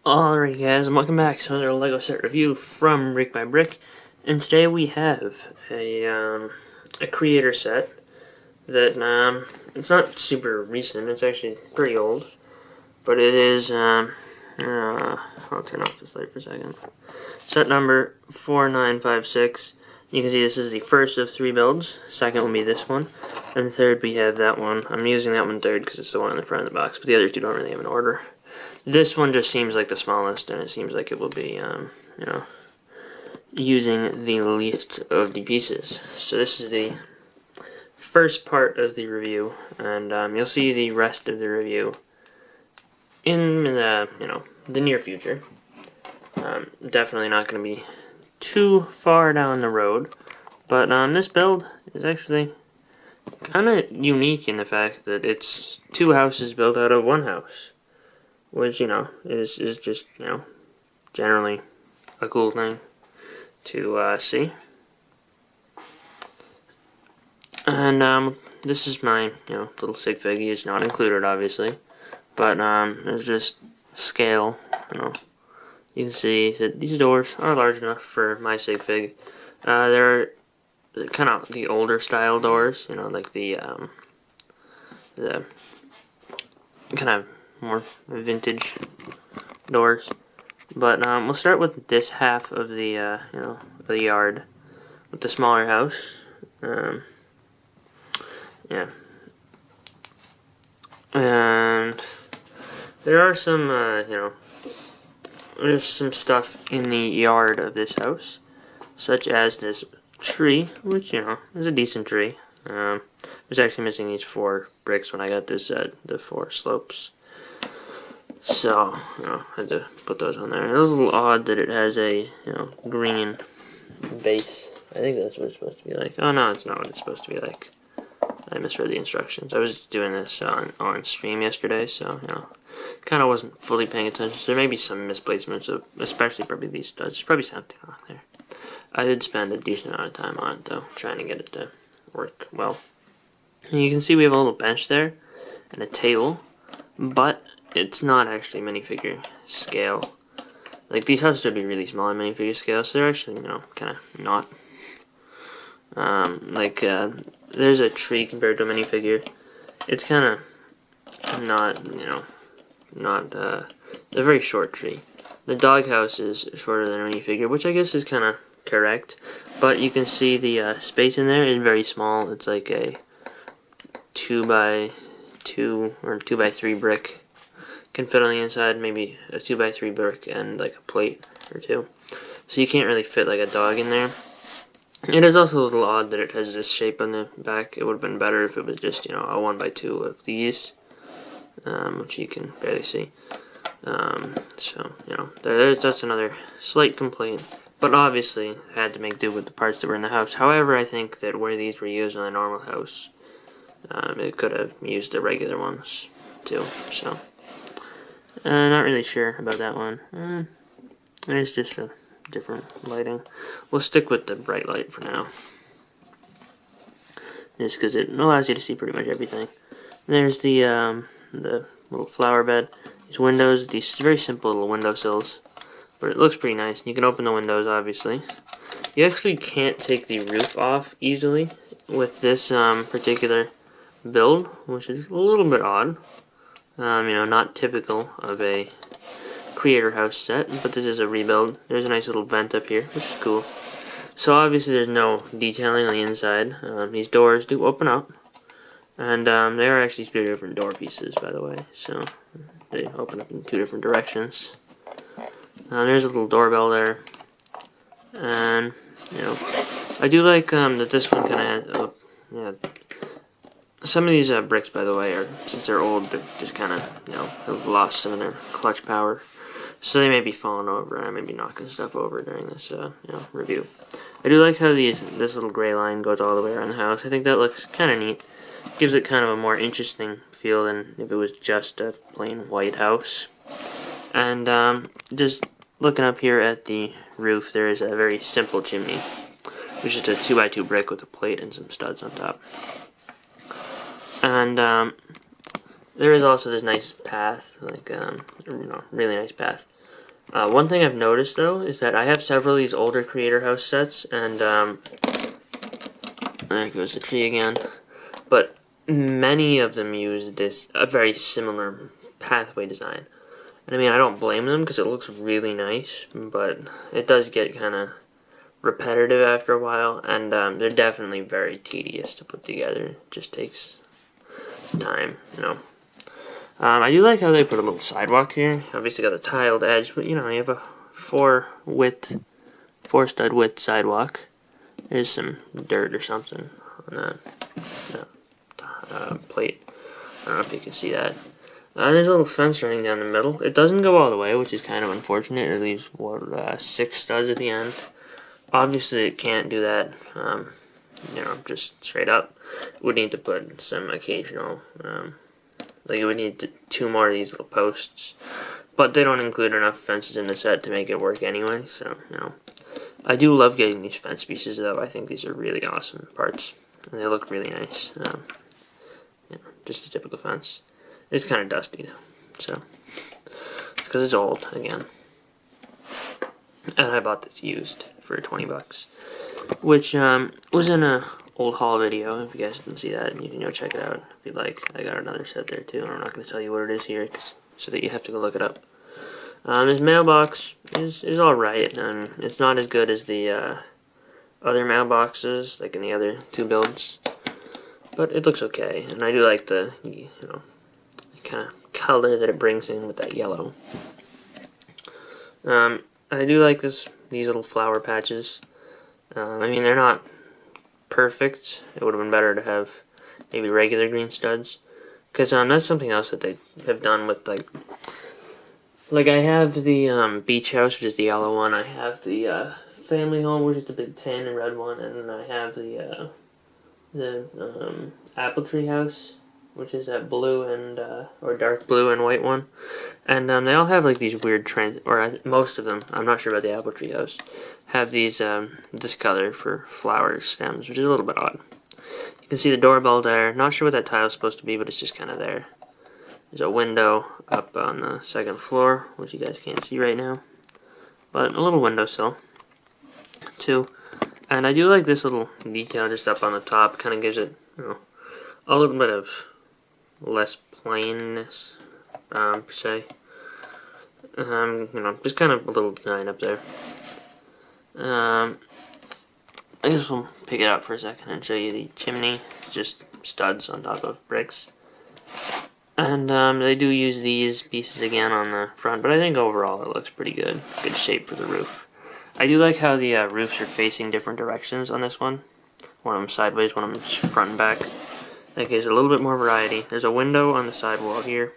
Alright guys, and welcome back to another LEGO set review from BrickByBrick. And today we have a creator set that, it's not super recent, it's actually pretty old. But it is, I'll turn off this light for a second. Set number 4956. You can see this is the first of 3 builds. Second will be this one. And the third we have that one. I'm using that one third because it's the one in the front of the box, but the other two don't really have an order. This one just seems like the smallest, and it seems like it will be, using the least of the pieces. So this is the first part of the review, and you'll see the rest of the review in the, the near future. Definitely not going to be too far down the road, but this build is actually kind of unique in the fact that it's 2 houses built out of 1 house. Which, is just, generally a cool thing to see. And this is my, little sig figgy. It's not included, obviously. But there's just scale, You can see that these doors are large enough for my sig fig. They're kind of the older style doors, like the kind of more vintage doors. But we'll start with this half of the the yard with the smaller house. Yeah, and there are some there's some stuff in the yard of this house, such as this tree, which is a decent tree. I was actually missing these 4 bricks when I got this set, the 4 slopes. So, I had to put those on there. It was a little odd that it has a, green base. I think that's what it's supposed to be like. Oh, no, it's not what it's supposed to be like. I misread the instructions. I was doing this on stream yesterday, so, kind of wasn't fully paying attention. So there may be some misplacements, of, especially probably these studs. There's probably something on there. I did spend a decent amount of time on it, though, trying to get it to work well. And you can see we have a little bench there and a table, but it's not actually minifigure scale. Like, these houses would be really small in minifigure scale, so they're actually, kind of not. There's a tree compared to a minifigure. It's kind of not, a very short tree. The doghouse is shorter than a minifigure, which I guess is kind of correct. But you can see the space in there is very small. It's like a 2x2 or 2x3 brick. Can fit on the inside, maybe a 2x3 brick and like a plate or 2. So you can't really fit like a dog in there. It is also a little odd that it has this shape on the back. It would have been better if it was just, a 1x2 of these, which you can barely see. So, that's another slight complaint. But obviously, I had to make do with the parts that were in the house. However, I think that where these were used on a normal house, it could have used the regular ones too, so. Not really sure about that one. It's just a different lighting. We'll stick with the bright light for now, just because it allows you to see pretty much everything. There's the little flower bed. These windows, these very simple little windowsills, but it looks pretty nice. You can open the windows, obviously. You actually can't take the roof off easily with this particular build, which is a little bit odd. Not typical of a creator house set, but this is a rebuild. There's a nice little vent up here, which is cool. So obviously there's no detailing on the inside. These doors do open up, and they are actually 2 different door pieces, by the way. So they open up in 2 different directions. There's a little doorbell there, and I do like that this one kind of has. Some of these bricks, by the way, are, since they're old, they're just kind of, have lost some of their clutch power. So they may be falling over, and I may be knocking stuff over during this, review. I do like how this little gray line goes all the way around the house. I think that looks kind of neat. Gives it kind of a more interesting feel than if it was just a plain white house. And just looking up here at the roof, there is a very simple chimney, which is a 2x2 brick with a plate and some studs on top. And there is also this nice path, like really nice path. One thing I've noticed though is that I have several of these older Creator House sets, and there goes the tree again. But many of them use a very similar pathway design. And I mean, I don't blame them because it looks really nice, but it does get kind of repetitive after a while, and they're definitely very tedious to put together. It just takes time, you know. I do like how they put a little sidewalk here. Obviously got a tiled edge, but you know, you have a 4 stud width sidewalk. There's some dirt or something on that plate. I don't know if you can see that. There's a little fence running down the middle. It doesn't go all the way, which is kind of unfortunate. It leaves 6 studs at the end. Obviously, it can't do that. You know, just straight up. It would need to put some occasional. Like it would need 2 more of these little posts, but they don't include enough fences in the set to make it work anyway. So you know, I do love getting these fence pieces though. I think these are really awesome parts, and they look really nice. You know, just a typical fence. It's kind of dusty though, so it's because it's old again. And I bought this used for $20, which was in a old haul video. If you guys didn't see that, you can go check it out if you'd like. I got another set there too, and I'm not going to tell you what it is here, so that you have to go look it up. This Mailbox is alright, and it's not as good as the other mailboxes, like in the other 2 builds, but it looks okay, and I do like the, you know, kind of color that it brings in with that yellow. I do like these little flower patches. I mean, they're not perfect. It would have been better to have maybe regular green studs, because that's something else that they have done with like I have the beach house, which is the yellow one. I have the family home, which is the big tan and red one, and then I have the apple tree house, which is that blue and or dark blue and white one. And they all have like these weird most of them, I'm not sure about the apple tree house, have these this color for flower stems, which is a little bit odd. You can see the doorbell there. Not sure what that tile is supposed to be, but it's just kind of there. There's a window up on the 2nd floor, which you guys can't see right now, but a little windowsill too. And I do like this little detail just up on the top. Kind of gives it, you know, a little bit of less plainness, per se. You know, just kind of a little design up there. I guess we'll pick it up for a second and show you the chimney. Just studs on top of bricks. And they do use these pieces again on the front, but I think overall it looks pretty good. Good shape for the roof. I do like how the roofs are facing different directions on this one. One of them sideways, one of them front and back. That gives it a little bit more variety. There's a window on the side wall here,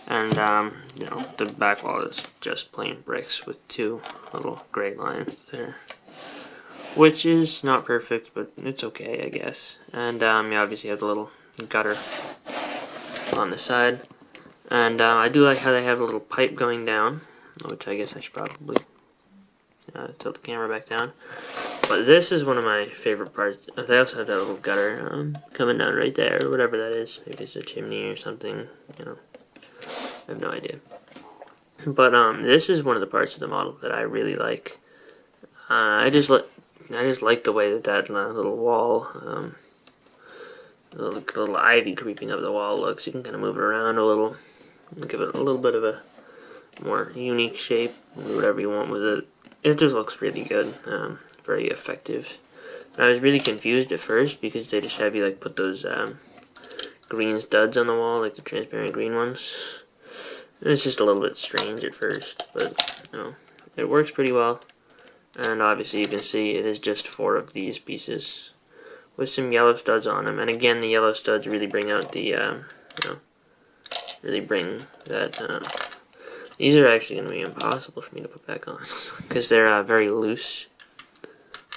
and you know, the back wall is just plain bricks with 2 little gray lines there, which is not perfect, but it's okay, I guess. And you obviously have the little gutter on the side, and I do like how they have a little pipe going down, which I guess I should probably tilt the camera back down. But this is one of my favorite parts. They also have that little gutter coming down right there, or whatever that is. Maybe it's a chimney or something, you know. I have no idea. But this is one of the parts of the model that I really like. I just like the way that little wall, the little ivy creeping up the wall looks. You can kind of move it around a little, give it a little bit of a more unique shape, do whatever you want with it. It just looks really good, very effective. And I was really confused at first because they just have you like put those green studs on the wall, like the transparent green ones. It's just a little bit strange at first, but you know, it works pretty well. And obviously you can see it is just 4 of these pieces with some yellow studs on them. And again, the yellow studs really bring out the, you know, really bring that. These are actually going to be impossible for me to put back on because they're very loose.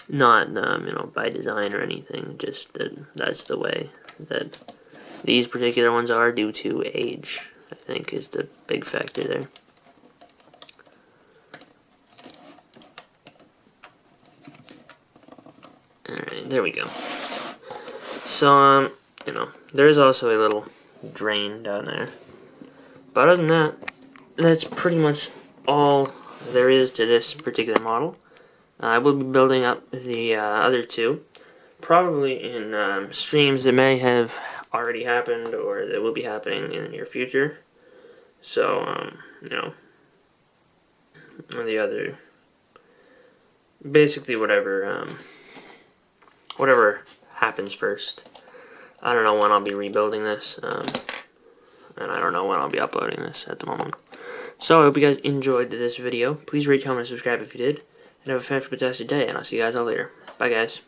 Not, you know, by design or anything. Just that's the way that these particular ones are due to age, I think, is the big factor there. Alright, there we go. So, you know, there is also a little drain down there. But other than that, that's pretty much all there is to this particular model. I will be building up the other two, probably in streams that may have already happened or that will be happening in the near future. So, you know, the other, basically whatever happens first. I don't know when I'll be rebuilding this, and I don't know when I'll be uploading this at the moment. So I hope you guys enjoyed this video. Please rate, comment, and subscribe if you did. And have a fantastic day, and I'll see you guys all later. Bye, guys.